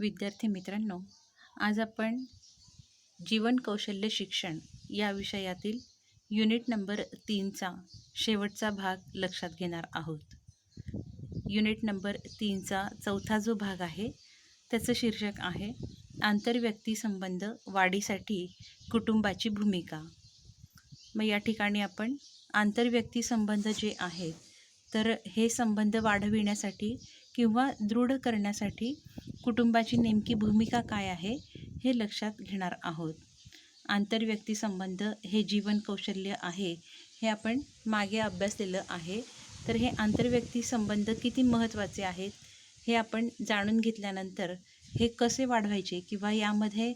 विद्यार्थी मित्रांनो, आज आपण जीवन कौशल्य शिक्षण या विषयातील युनिट नंबर 3चा शेवटचा भाग लक्षात घेणार आहोत. युनिट नंबर 3चा चौथा जो भाग आहे त्याचं शीर्षक आहे आंतरव्यक्ती संबंध वाढीसाठी कुटुंबाची भूमिका. मग या ठिकाणी आपण आंतरव्यक्ती संबंध जे आहेत तर हे संबंध वाढविण्यासाठी किंवा दृढ करण्यासाठी कुटुंबाची नेमकी भूमिका काय आहे हे लक्षात घेणार आहोत. आंतरव्यक्ती संबंध हे जीवन कौशल्य आहे हे आपण मागे अभ्यासलेलं आहे. तर हे आंतरव्यक्ती संबंध किती महत्त्वाचे आहेत हे आपण जाणून घेतल्यानंतर हे कसे वाढवायचे किंवा यामध्ये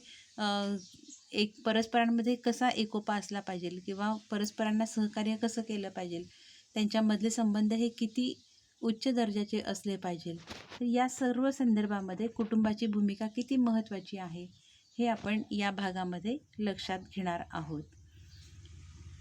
एक परस्परांमध्ये कसा एकोपा असला पाहिजे किंवा परस्परांना सहकार्य कसं केलं पाहिजे, त्यांच्यामधले संबंध हे किती उच्च दर्जाचे असले पाहिजे, तर या सर्व संदर्भामध्ये कुटुंबाची भूमिका किती महत्त्वाची आहे हे आपण या भागामध्ये लक्षात घेणार आहोत.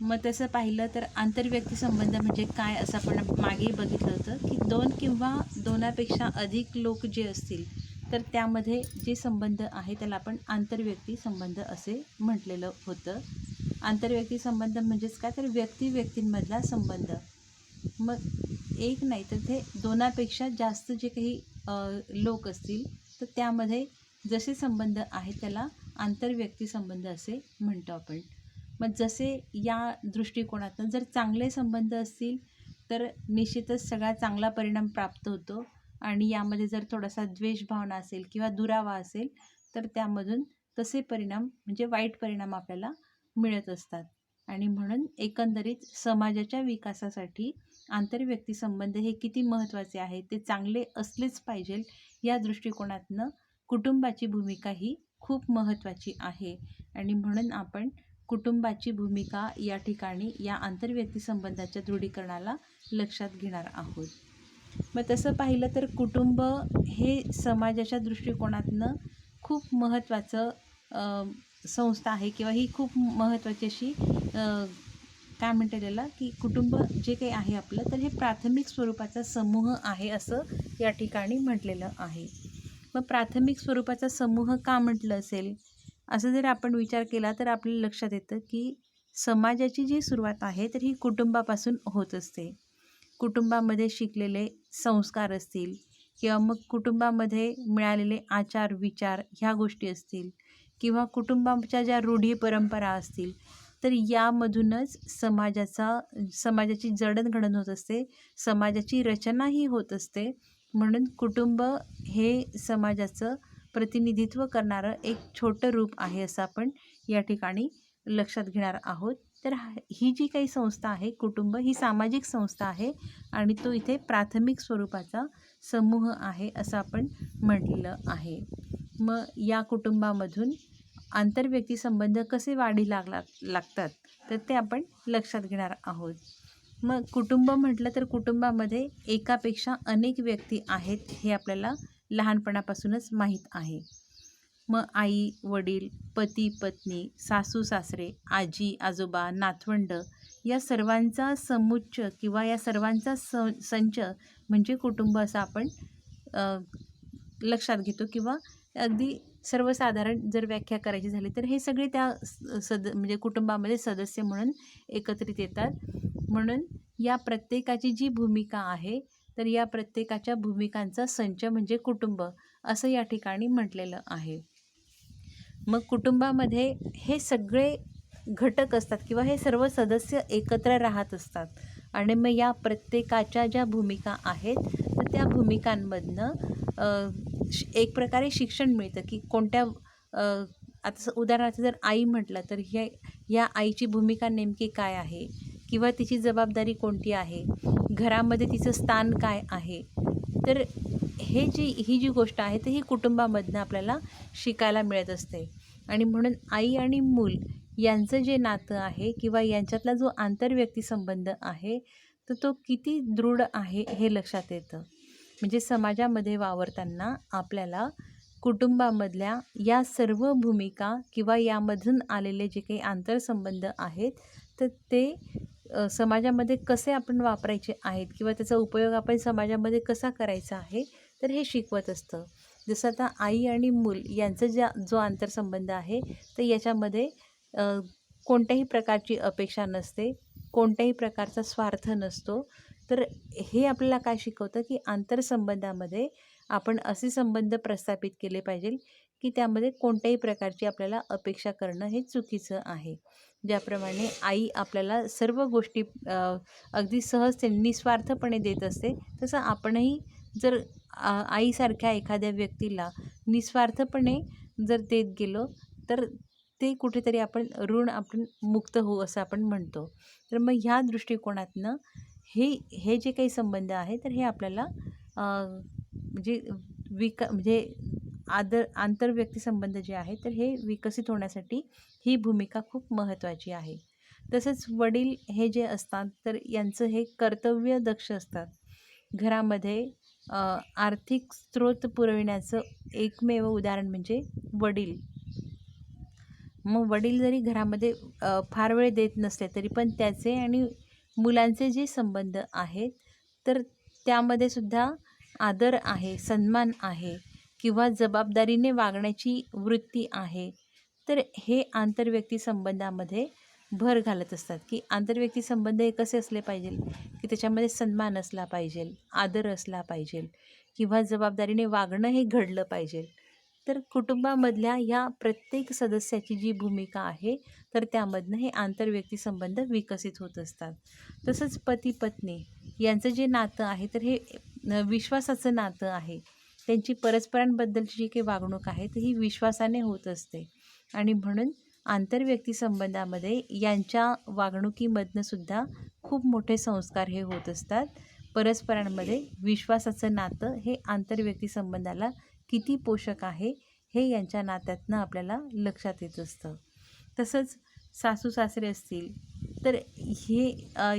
मग तसं पाहिलं तर आंतरव्यक्ती संबंध म्हणजे काय असं आपण मागे बघितलं होतं की दोन किंवा दोनापेक्षा अधिक लोक जे असतील तर त्यामध्ये जे संबंध आहे त्याला आपण आंतरव्यक्ती संबंध असे म्हटलेलं होतं. आंतरव्यक्ती संबंध म्हणजेच काय, तर व्यक्ती व्यक्तींमधला संबंध. मग एक नाही तर ते दोनापेक्षा जास्त जे काही लोक असतील तर त्यामध्ये जसे संबंध आहेत त्याला आंतरव्यक्ती संबंध असे म्हणतो आपण. मग जसे या दृष्टिकोनातून जर चांगले संबंध असतील तर निश्चितच सगळा चांगला परिणाम प्राप्त होतो आणि यामध्ये जर थोडासा द्वेषभावना असेल किंवा दुरावा असेल तर त्यामधून तसे परिणाम म्हणजे वाईट परिणाम आपल्याला मिळत असतात. आणि म्हणून एकंदरीत समाजाच्या विकासासाठी आंतरव्यक्ती संबंध हे किती महत्त्वाचे आहे, ते चांगले असलेच पाहिजे या दृष्टिकोनातनं कुटुंबाची भूमिका ही खूप महत्त्वाची आहे. आणि म्हणून आपण कुटुंबाची भूमिका या ठिकाणी या आंतरव्यक्ती संबंधाच्या दृढीकरणाला लक्षात घेणार आहोत. मग तसं पाहिलं तर कुटुंब हे समाजाच्या दृष्टिकोनातनं खूप महत्त्वाचं संस्था आहे किंवा ही खूप महत्त्वाची अशी काय म्हणता येईल की कुटुंब जे काही आहे आपलं तर हे प्राथमिक स्वरूपाचा समूह आहे असं या ठिकाणी म्हटलेलं आहे. मग प्राथमिक स्वरूपाचा समूह का म्हटलं असेल असं जर आपण विचार केला तर आपल्याला लक्षात येतं की समाजाची जी सुरुवात आहे तर ही कुटुंबापासून होत असते. कुटुंबामध्ये शिकलेले संस्कार असतील किंवा मग कुटुंबामध्ये मिळालेले आचार विचार ह्या गोष्टी असतील किंवा कुटुंबाच्या ज्या रूढी परंपरा असतील तर यामधूनच समाजाची जडणघडण होत असते, समाजाची रचनाही होत असते. म्हणून कुटुंब हे समाजाचं प्रतिनिधित्व करणारं एक छोटं रूप आहे असं आपण या ठिकाणी लक्षात घेणार आहोत. तर ही जी काही संस्था आहे कुटुंब ही सामाजिक संस्था आहे आणि तो इथे प्राथमिक स्वरूपाचा समूह आहे असं आपण म्हटलेलं आहे. मग या कुटुंबामधून आंतरव्यक्ती संबंध कसे वाढी लागतात तर ते आपण लक्षात घेणार आहोत. मग कुटुंब म्हटलं तर कुटुंबामध्ये एकापेक्षा अनेक व्यक्ती आहेत हे आपल्याला लहानपणापासूनच माहीत आहे. मग आई वडील, पती पत्नी, सासू सासरे, आजी आजोबा, नातवंड या सर्वांचा समुच्च किंवा या सर्वांचा संच म्हणजे कुटुंब असं आपण लक्षात घेतो किंवा अगदी सर्वसाधारण जर व्याख्या करायची झाली तर हे सगळे त्या म्हणजे कुटुंबामध्ये सदस्य म्हणून एकत्रित येतात. म्हणून या प्रत्येकाची जी भूमिका आहे तर या प्रत्येकाच्या भूमिकांचा संच म्हणजे कुटुंब असं या ठिकाणी म्हटलेलं आहे. मग कुटुंबामध्ये हे सगळे घटक असतात किंवा हे सर्व सदस्य एकत्र राहत असतात आणि मग या प्रत्येकाच्या ज्या भूमिका आहेत तर त्या भूमिकांमधनं एक प्रकारे शिक्षण मिळतं की कोणत्या आता उदाहरणार्थ जर आई म्हटलं तर ह्या आईची भूमिका नेमकी काय आहे किंवा तिची जबाबदारी कोणती आहे, घरामध्ये तिचं स्थान काय आहे. तर ही जी गोष्ट आहे तर ही कुटुंबामधनं आपल्याला शिकायला मिळत असते. आणि म्हणून आई आणि मूल यांचं जे नातं आहे किंवा यांच्यातला जो आंतरव्यक्ती संबंध आहे तर तो किती दृढ आहे हे लक्षात येतं. म्हणजे समाजामध्ये वावरताना आपल्याला कुटुंबामधल्या या सर्व भूमिका किंवा यामधून आलेले जे काही आंतरसंबंध आहेत तर ते समाजामध्ये कसे आपण वापरायचे आहेत किंवा त्याचा उपयोग आपण समाजामध्ये कसा करायचा आहे तर हे शिकवत असतं. जसं आता आई आणि मूल यांचं जो आंतरसंबंध आहे, तर याच्यामध्ये अ, कोणत्याही प्रकारची अपेक्षा नसते, कोणत्याही प्रकारचा स्वार्थ नसतो. तर हे आपल्याला काय शिकवतं, की आंतरसंबंधामध्ये आपण असे संबंध प्रस्थापित केले पाहिजे, की त्यामध्ये कोणत्याही प्रकारची आपल्याला अपेक्षा करणं हे चुकीचं आहे. ज्याप्रमाणे आई आपल्याला सर्व गोष्टी अगदी सहजतेने निस्वार्थपणे देत असते, तसं आपणही जर आईसारख्या एखाद्या व्यक्तीला निस्वार्थपणे जर देत गेलो, तर ते कुठेतरी आपण मुक्त होऊ असं आपण म्हणतो. तर मग ह्या दृष्टिकोनातनं हे हे जे काही संबंध आहे, तर हे आपल्याला म्हणजे म्हणजे आंतरव्यक्ती संबंध जे आहे, तर हे विकसित होण्यासाठी ही भूमिका खूप महत्त्वाची आहे. तसंच वडील हे जे असतात, तर यांचं हे कर्तव्यदक्ष असतात. घरामध्ये आर्थिक स्रोत पुरविण्याचं एकमेव उदाहरण म्हणजे वडील. मग वडील जरी घरामध्ये फार वेळ देत नसले तरी पण त्याचे आणि मुलांचे जे संबंध आहेत, तर त्यामध्ये सुद्धा आदर आहे, सन्मान आहे किंवा जबाबदारीने वागण्याची वृत्ती आहे. तर हे आंतरव्यक्ती संबंधामध्ये भर घालत असतात, की आंतरव्यक्ती संबंध हे कसे असले पाहिजे, की त्याच्यामध्ये सन्मान असला पाहिजे, आदर असला पाहिजे किंवा जबाबदारीने वागणं हे घडलं पाहिजे. तर कुटुंबामधल्या ह्या प्रत्येक सदस्याची जी भूमिका आहे, तर त्यामधनं हे आंतरव्यक्ती संबंध विकसित होत असतात. तसंच पती-पत्नी यांचं जे नातं आहे, तर हे विश्वासाचं नातं आहे. त्यांची परस्परांबद्दलची जी काही वागणूक आहे, तर ही विश्वासाने होत असते आणि म्हणून आंतरव्यक्ती संबंधामध्ये यांच्या वागणुकीमधनं सुद्धा खूप मोठे संस्कार हे होत असतात. परस्परांमध्ये विश्वासाचं नातं हे आंतरव्यक्ती संबंधाला किती पोषक आहे, हे यांच्या नात्यातनं आपल्याला लक्षात येत असतं. तसंच सासू-सासरे असतील, तर हे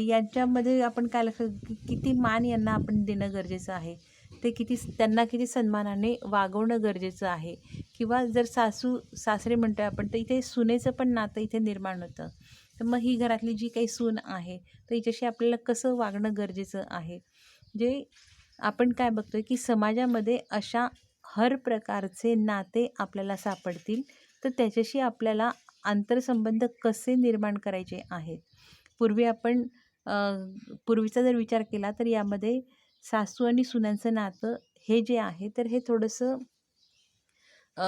यांच्यामध्ये आपण काय लक्षात किती मान यांना आपण देणं गरजेचं आहे. ते त्यांना किती सन्मानाने वागवणं गरजेचं आहे किंवा जर सासू-सासरे म्हणतोय आपण, तर इथे सुनेचं पण नातं इथे निर्माण होतं. तर मग ही घरातली जी काही सून आहे, तर हिच्याशी आपल्याला कसं वागणं गरजेचं आहे. जे आपण काय बघतोय, की समाजामध्ये अशा हर प्रकारचे नाते आपल्याला सापडतील, तर त्याच्याशी आपल्याला आंतरसंबंध कसे निर्माण करायचे आहेत. पूर्वी आपण पूर्वीचा जर विचार केला, तर यामध्ये सासू आणि सुनांचं नातं हे जे आहे, तर हे थोडंसं अ,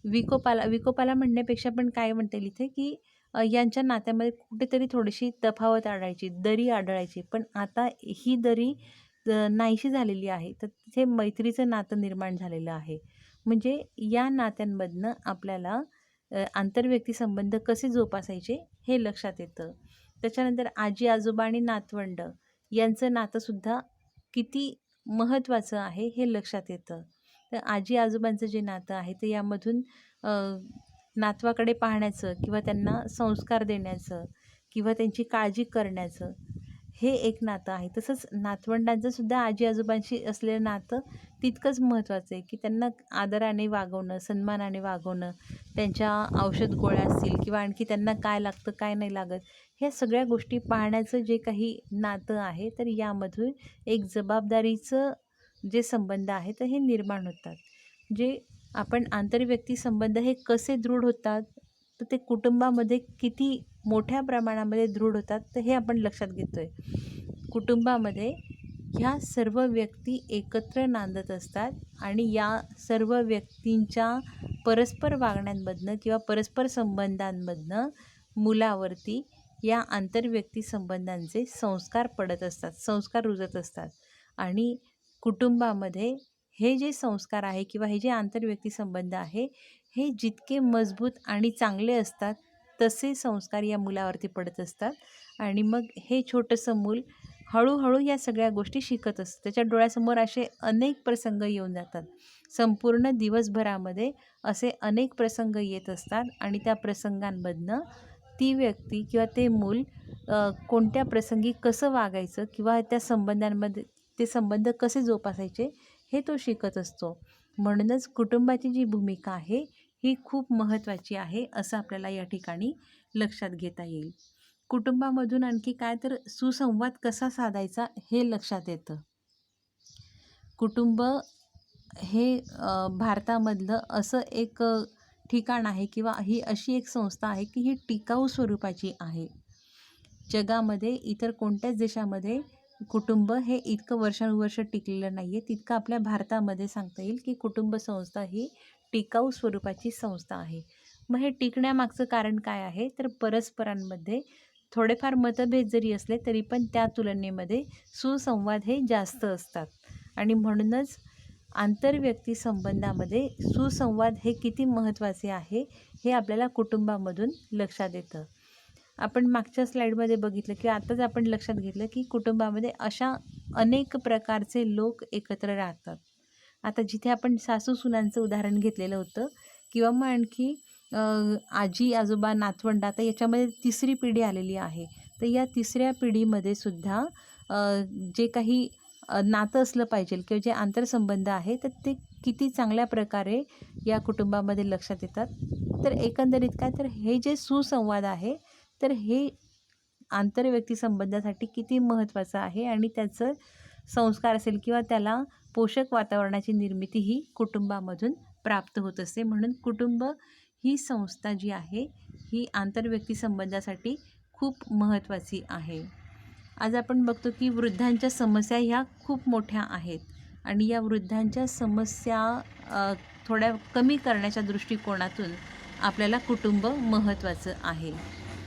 विकोपाला म्हणण्यापेक्षा पण काय म्हणता येईल इथे, की यांच्या नात्यामध्ये कुठेतरी थोडीशी तफावत आढळायची, दरी आढळायची. पण आता ही दरी नाहीशी झालेली आहे. तर तिथे मैत्रीचं नातं निर्माण झालेलं आहे. म्हणजे या नात्यांमधनं आपल्याला आंतरव्यक्ती संबंध कसे जोपासायचे हे लक्षात येतं. त्याच्यानंतर आजी-आजोबा आणि नातवंड यांचं नातंसुद्धा किती महत्त्वाचं आहे हे लक्षात येतं. तर आजी-आजोबांचं जे नातं आहे, तर यामधून अ, नातवाकडे पाहण्याचं किंवा त्यांना संस्कार देण्याचं किंवा त्यांची काळजी करण्याचं हे एक नातं आहे. तसंच नातवंडांचं सुद्धा आजी-आजोबांशी असलेलं नातं तितकंच महत्त्वाचं आहे, की त्यांना आदराने वागवणं, सन्मानाने वागवणं, त्यांच्या औषध गोळ्या असतील किंवा आणखी त्यांना काय लागतं, काय नाही लागत, ह्या सगळ्या गोष्टी पाहण्याचं जे काही नातं आहे, तर यामधून एक जबाबदारीचं जे संबंध आहे, तर हे निर्माण होतात. जे आपण आंतरव्यक्ती संबंध हे कसे दृढ होतात, तर ते कुटुंबामध्ये किती मोठ्या प्रमाणामध्ये दृढ होतात, तर हे आपण लक्षात घेतोय. कुटुंबामध्ये ह्या सर्व व्यक्ती एकत्र नांदत असतात आणि या सर्व व्यक्तींच्या परस्पर वागण्यांमधनं किंवा परस्पर संबंधांमधनं मुलावरती या आंतरव्यक्ती संबंधांचे संस्कार पडत असतात, संस्कार रुजत असतात आणि कुटुंबामध्ये हे जे संस्कार आहे किंवा हे जे आंतरव्यक्ती संबंध आहे, हे जितके मजबूत आणि चांगले असतात, तसे संस्कार या मुलावरती पडत असतात आणि मग हे छोटंसं मूल हळूहळू या सगळ्या गोष्टी शिकत असतं. त्याच्या डोळ्यासमोर असे अनेक प्रसंग येऊन जातात. संपूर्ण दिवसभरामध्ये असे अनेक प्रसंग येत असतात आणि त्या प्रसंगांमधनं ती व्यक्ती किंवा ते मूल कोणत्या प्रसंगी कसं वागायचं किंवा त्या संबंधांमध्ये ते संबंध कसे जोपासायचे हे तो शिकत असतो. म्हणूनच कुटुंबाची जी भूमिका आहे ही खूप महत्त्वाची आहे, असं आपल्याला या ठिकाणी लक्षात घेता येईल. कुटुंबामधून आणखी काय तर सुसंवाद कसा साधायचा हे लक्षात येतं. कुटुंब हे भारतामधलं असं एक ठिकाण आहे किंवा ही अशी एक संस्था आहे की ही टिकाऊ स्वरूपाची आहे. जगामध्ये इतर कोणत्याच देशामध्ये कुटुंब हे इतकं वर्षानुवर्ष टिकलेलं नाही आहे, तितकं आपल्या भारतामध्ये सांगता येईल की कुटुंब संस्था ही टिकाऊ स्वरूपाची संस्था आहे. मग हे टिकण्यामागचं कारण काय आहे? तर परस्परांमध्ये थोडेफार मतभेद जरी असले तरी पण त्या तुलनेमध्ये सुसंवाद हे जास्त असतात आणि म्हणूनच आंतरव्यक्ती संबंधामध्ये सुसंवाद हे किती महत्त्वाचे आहे हे आपल्याला कुटुंबामधून लक्षात येतं. आपण मागच्या स्लाईडमध्ये बघितलं की आताच आपण लक्षात घेतलं की कुटुंबामध्ये अशा अनेक प्रकारचे लोक एकत्र राहतात. आता जिथे आपण सासू-सुनांचं उदाहरण घेतलेलं होतं किंवा मग आणखी आजी, आजोबा, नातवंड, आता याच्यामध्ये तिसरी पिढी आलेली आहे. तर या तिसऱ्या पिढीमध्ये सुद्धा जे काही नातं असलं पाहिजे किंवा जे आंतरसंबंध आहे तर ते किती चांगल्या प्रकारे या कुटुंबामध्ये लक्षात येतात. तर एकंदरीत काय, तर हे जे सुसंवाद आहे तर हे आंतरव्यक्ती संबंधासाठी किती महत्त्वाचं आहे आणि त्याचं संस्कार असेल किंवा त्याला पोषक वातावरणाची निर्मिती ही कुटुंबामधून प्राप्त होत असते. म्हणून कुटुंब ही संस्था जी आहे ही आंतरव्यक्ती संबंधासाठी खूप महत्त्वाची आहे. आज आपण बघतो की वृद्धांच्या समस्या ह्या खूप मोठ्या आहेत आणि या वृद्धांच्या समस्या थोड्या कमी करण्याच्या दृष्टिकोनातून आपल्याला कुटुंब महत्त्वाचं आहे.